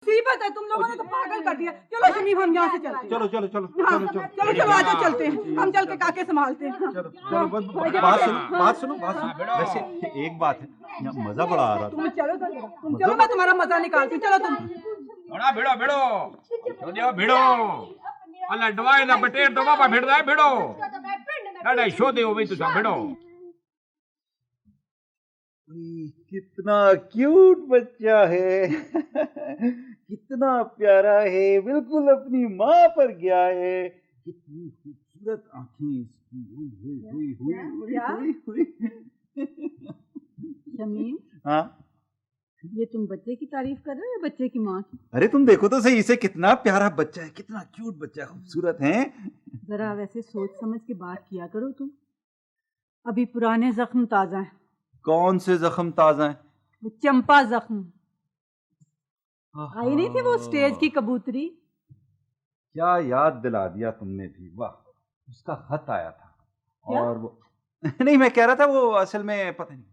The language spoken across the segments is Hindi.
मुसीबत है, तुम लोगों ने तो पागल कर दिया। चलो शमीम हम यहाँ से चलते हैं। चलो चलो चलो हाँ, चलो चलो चलो चलो आ जाओ, चलते हैं हम, चल के काके संभालते हैं। चलो चलो बात सुनो वैसे एक बात है, यहाँ मजा बड़ा आ रहा था। तुम चलो तुम चलो, मैं तुम्हारा मजा निकालती हूँ। चलो तुम बड़ा भिड़ो भिड़ो छोदियो भिड़ो अल्लाह डवाए ना बटेर तो बाबा भिड़दा है भिड़ो डाडा शोदे हो भाई तुसा भिड़ो। कितना क्यूट बच्चा है कितना प्यारा है, बिल्कुल अपनी माँ पर गया है। कितनी खूबसूरत आंखें इसकी। हुई हुई हुई हुई हुई। शमीम, हाँ ये तुम बच्चे की तारीफ कर रहे हो या बच्चे की माँ की? अरे तुम देखो तो सही, इसे कितना प्यारा बच्चा है, कितना क्यूट बच्चा है, खूबसूरत है। जरा वैसे सोच समझ के बात किया करो तुम। अभी पुराने जख्म ताजा हैं। कौन से जख्म ताजा है? वो चंपा जख्म आई नहीं थी, वो स्टेज की कबूतरी। क्या याद दिला दिया तुमने भी, वाह। उसका खत आया था क्या? और वो नहीं मैं कह रहा था वो असल में पता नहीं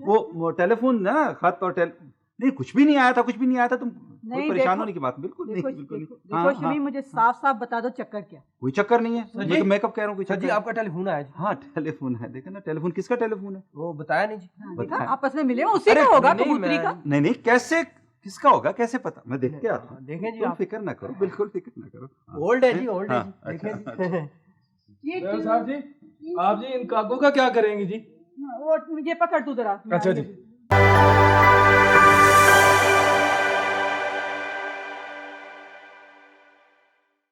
वो टेलीफोन ना, खत और नहीं कुछ भी नहीं आया था, कुछ भी नहीं आया था। तुम कोई परेशान होने की बात बिल्कुल नहीं, बिल्कुल नहीं। देखो शमीम, मुझे साफ साफ बता दो चक्कर क्या? कोई चक्कर नहीं है, मैं कब कह रहा हूँ कोई सर जी चक्कर। आपका टेलीफोन आया जी। हाँ टेलीफोन है, देखा ना टेलीफोन, किसका टेलीफोन है? वो बताया नहीं जी। देखा, बताया। आपस में मिले उसी का होगा, नहीं, कबूतरी का। नहीं नहीं कैसे, किसका होगा, कैसे पता, मैं देख के आता हूँ। देखें जी तुम आप। फिक्र ना करो, बिल्कुल फिक्र ना करो। ओल्ड है जी, ओल्ड है हाँ, जी। देखें अच्छा, जी। साहब जी, आप जी इन काकों का क्या करेंगे जी? वो ये पकड़ तू जरा। अच्छा जी।